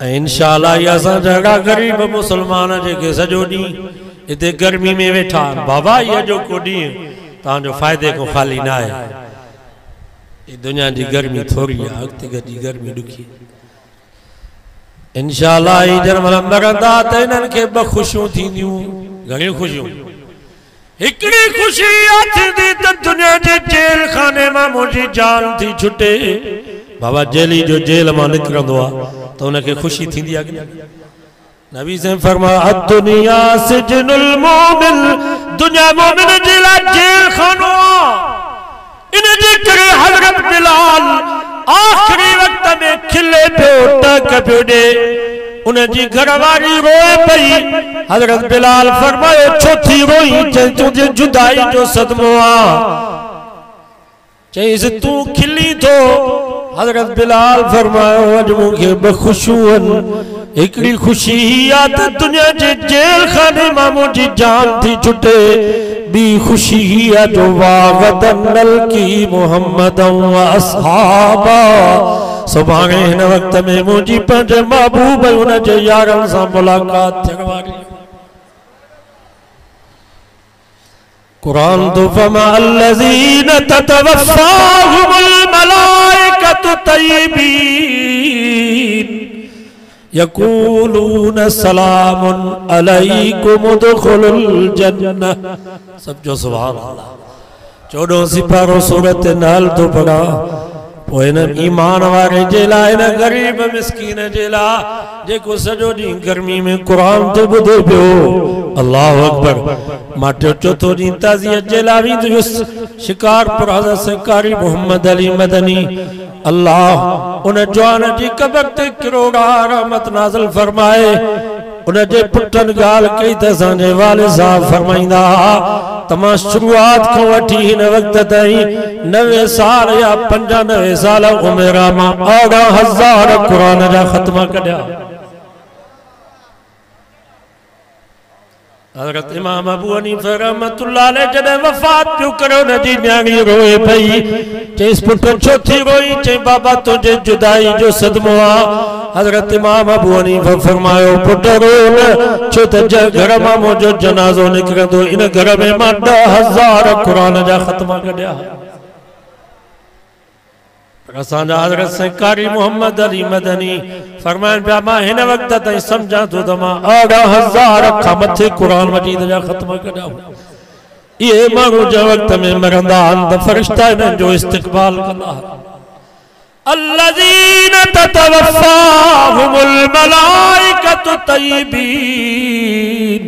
इंशाअल्लाह ये असां जड़ा गरीब मुसलमान जेके सजो डी इते गर्मी में वेठा बाबा ये जो कोडी तां जो फायदे को खाली ना है। ये दुनिया की गर्मी थोड़ी है, अगते गदी गर्मी दुखी। इंशाअल्लाह इधर मतलब मरंदा त इनन के बखुशियों थींदियूं, घणी खुशियों। एकड़ी खुशी आथी त दुनिया के जेल खाने में मुझी जान थी छुटे। बाबा जेली जो जेल में निकरंदो आ तो उनके खुशी थींदी आ। नबी से फरमाया दुनिया सिजनुल मोमिन, दुनिया मोमिन जिला जेल खानो। इन जे करे हजरत बिलाल आखिरी वक्त में खिले पे टक पे दे उन जी घरवारी रोए पई। हजरत बिलाल फरमाए छो थी रोई? चई तुझे जुदाई जो सदमो आ। चई तू खिली तो? हजरत बिलाल फरमायो अज मुखे बखुशुअन एकड़ी खुशी आ त दुनिया जे जेल खाने में मुझी जान थी छुटे। बी खुशी आ जो वागदनल की मोहम्मद व असहाबा। सुभाणे इन वक्त में मुझी पंज महबूब उन जे यारन सा मुलाकात थियण वाली। कुरान तो फमा अल्लज़ीन ततवफ़ाहुमुल मलाइकतु तय्यबीन यक़ूलून सलामुन अलैकुम उदखुलुल जन्नह। सब जो सुभान अल्लाह। 14 सिपारो सूरत नाल तो पढ़ा ईमान वारे जे लाए न गरीब मिस्कीन जे ला जेको सजो दी गर्मी में कुरान तो बुधे पियो। अल्लाह अकबर। माटे चौथो दी ताज़ियत जे ला वी शिकारपुर हज़रत सरकारी मोहम्मद अली मदनी अल्लाह उन जवान जी कब्र ते करोड़ा रहमत नाज़िल फरमाए। उन जे पुटन गाल कई त असांजे वालिद साहब फरमाइंदा तमा शुरुआत को वठी हिन वक्त ताईं 90 साल या 95 साल उमिर मां 18,000 कुरान जा खत्मा कढिया। हजरत इमाम अबू हनीफा रहमतुल्लाह अलैह जॾहिं वफ़ात पियो करे उन जी न्याणी रोए पई। चईस पुट छो थी रोई? चई बाबा तुझे जुदाई जो सदमो आ। हजरत इमाम अबू हनीफा फरमायो पुट रो न, छो त घर मां मुंहिंजो जनाज़ो निकिरंदो इन घर में मां 10,000 कुरान जा खत्मा कढिया। असांजा हजरत सरकारी मोहम्मद अली मदनी फरमाइन पिया मां हिन वक्त ताईं समझा तो त मां 18,000 खां मथे कुरान मजीद जा खत्मा कढिया। ये माण्हू जे वक्त में मरंदा आहिनि त फरिश्ता इन्हनि जो इस्तक़बाल कंदा आहिनि। अल्लज़ीन ततवफ़ाहुमुल मलाइकतु तय्यबीन।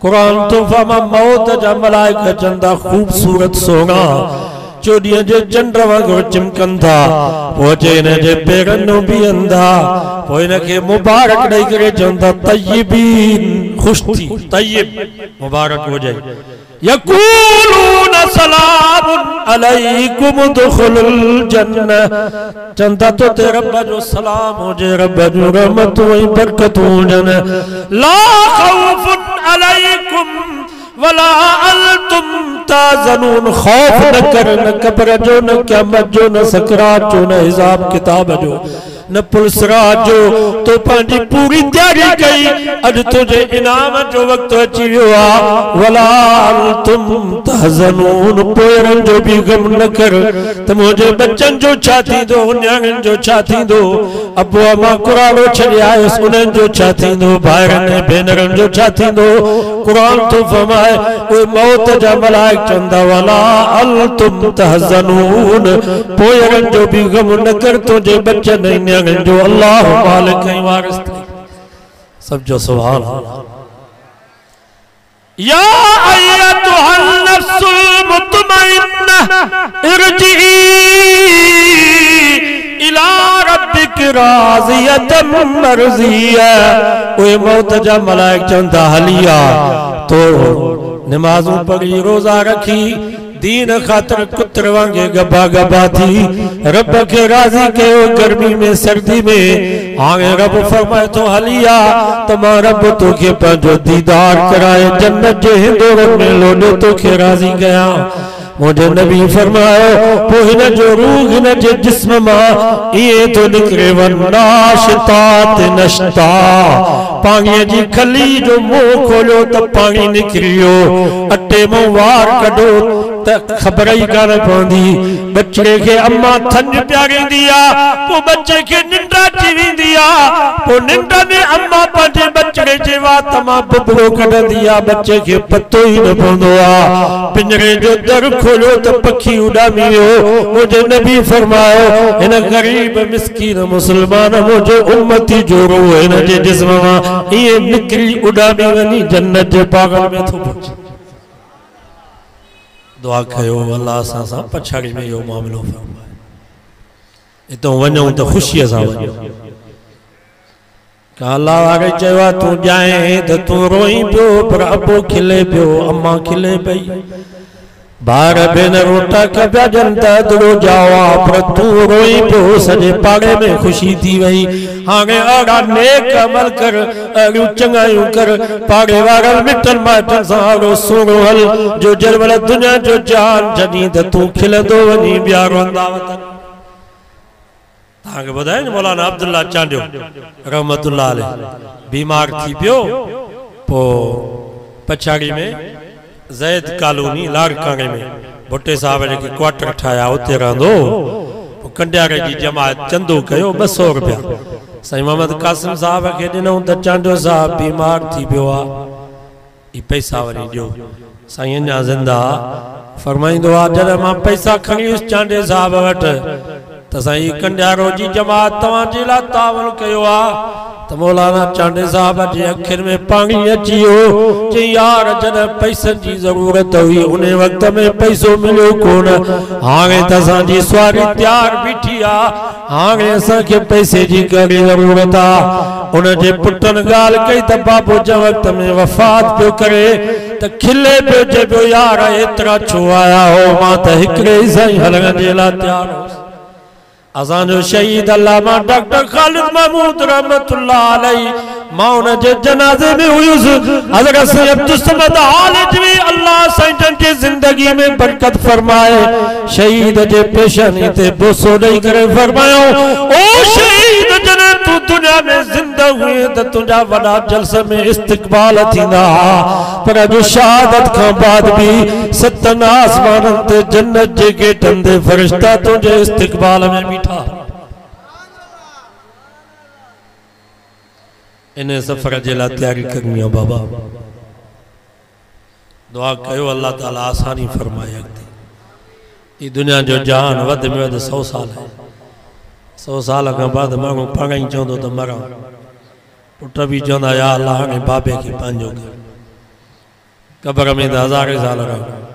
कुरान तो फमा मौत जा मलाइका चंदा खूबसूरत सोना चोॾीअ जे चंड वांगुरु चिमकनि था। पोइ अचे हिन जे पेरनि बि अंधा। पोइ हिनखे मुबारक ॾेई करे चवनि था तय्यबीन, ख़ुशि थी तय्यब मुबारक हुजे। यक़ूलून सलामुन अलैकुम उदखुलुल जन्नह। चंदा तो ते रब जो सलाम हुजे, रब जो रहमतूं ऐं बरकतूं हुजनि। ला ख़ौफुन अलैकुम वला अंतुम ताज़नून। खौफ न कर, न कब्र जो, न क़यामत जो, न सकरात जो, न हिसाब किताब जो, न पुलसरात जो। तो पांजी पूरी तैयारी कई, अज तुझे इनाम जो वक्त अची वियो आ। वला अंतुम ताज़नून। पोयरन जो भी गम न कर त मुझे बच्चन जो छा थींदो, न्याणिन जो छा थींदो, अबू अमा कुरानो छॾे आयुसि उन्हनि जो छा थींदो, भाइरनि ऐं भेनरनि जो छा थींदो। कुरान तो फरमाए उहे मौत जा मलाइक चंदा वला अंतुम तहज़नून। पोयरन जो भी गम न कर तुझे बच्चन ऐं न्याणिन जो। अल्लाह मालिक ऐं वारिस। सब जो सुभान अल्लाह। या अय्यतुहन नफ्सुल मुतमइन्नह इरजिई इला रब्बिक राज़ियतम मर्ज़िया। ओए मौत जा मलाइक चंदा हलिया तो नमाज़ूं पढ़ी रोज़ा रखी दीन खातर कुत्र वांगे गबा गबा थी रब के राज़ी कयो गर्मी में सर्दी में। हाणे रब फरमाए तो हलिया त मां रब तोखे पंहिंजो दीदार कराए जन्नत जे हिंदोरनि में लोॾे तोखे राज़ी कयां। मुझे नबी फरमायो पोइ हिन जो रूह हिन जे जिस्म मां इए तो निकरे वनाशितात नश्ता पाणीअ जी खली जो मुंह खोलियो त पाणी निकिरियो अटे मां वार कढो त ख़बर ही कान पवंदी बच्चे के अम्मा थंज प्यारींदी आ पोइ बच्चे के निंड अची वेंदी आ पोइ निंड में अम्मा पंहिंजे बच्चे जे वात मां बुबड़ो कढंदी आ बच्चे के पतो ही न पवंदो आ पिंजरे जो दर खोलियो त पखी उॾामी वियो मुंहिंजे नबी फरमायो हिन गरीब मिस्कीन मुसलमान मुंहिंजो उम्मती जो रूह हिन जे जिस्म मां इए निकिरी उॾामी वञी जन्नत जे बाग़न में थो पहुचे दुआ कयो अल्लाह असां सां पछाड़ी में इहो मामिलो फरमाए हितां वञूं त ख़ुशीअ सां वञूं अल्लाह वारे चयो तूं ॼाए त तूं रोई पियो पर अबो खिले पियो अम्मा खिले पई बार भेन रोटा कपिया जन त अदड़ो जावा पर तू रोई पियो सॼे पाड़े में खुशी थी वई हाणे अहिड़ा नेक अमल कर अहिड़ियूं चङायूं कर पाड़े वारनि मिटनि माइटनि सां अहिड़ो सुहिणो हल जो जॾहिं दुनिया जो जान जॾहिं त तूं खिलंदो वञी ॿिया रोंदा वतन तव्हांखे ॿुधायो न मौलाना अब्दुल्ला चांडियो रहमतुल्लाह अलैह बीमार थी पियो पोइ पछाड़ी में ज़ैद कॉलोनी लाड़काणे में भुट्टे साहब ने क्वार्टर ठाया उते रहंदो कंडियारे जी जमात चंदो कयो 200 रुपया साईं मोहम्मद कासिम साहब के ॾिनऊं त चांडियो साहब बीमार थी पियो आ ई पैसा वरी ॾियो साईं अञा ज़िंदा फरमाईंदो आ जॾहिं मां पैसा खणी वियुसि चांडे साहब वटि त साईं कंडियारो जी जमात तव्हांजे लाइ तावन कयो आ त मौलाना चांडे साहब जे अखियुनि में पानी अची वियो चई यार जॾहिं पैसनि जी ज़रूरत हुई उन वक़्त में पैसो मिलियो कोन हाणे त असांजी सवारी तयार बीठी आ हाणे असांखे पैसे जी कहिड़ी ज़रूरत आ उन जे पुटनि ॻाल्हि कई त बाबू जे वक़्त में वफ़ात पियो करे त खिले पियो चइबो यार एतिरा छो आया हो मां त हिकिड़े ई साईं हलण जे लाइ तयार हुउसि असांजो शहीद अल्लामा डॉक्टर खालिद महमूद रहमतुल्लाह अलैह मां उन जे जनाज़े में हुयुसि हज़रत सैयद अब्दुल समद आलिजवी अल्लाह साईं जी ज़िंदगी में बरकत फरमाए शहीद जे पेशानी ते बोसो ॾेई करे फरमायो ओ शहीद जॾहिं तू दुनिया में ज़िंदा हुए त तुंहिंजा वॾा जलसे में इस्तक़बाल थींदा पर अॼु शहादत खां बाद भी सतन आसमाननि ते जन्नत जे गेटनि ते फ़रिश्ता तुंहिंजे इस्तक़बाल में बीठा इन सफ़र जे लाइ तयारी करणी आहे बाबा दुआ कयो अल्लाह ताला आसानी फरमाए अॻिते ई दुनिया जो जान वध में वध 100 साल है 100 साल खां बाद माण्हू पाण ई चवंदो त मरां पुट बि चवंदा या अल्लाह हाणे बाबे खे पंहिंजो कर कब्र में त 1000 साल रहूं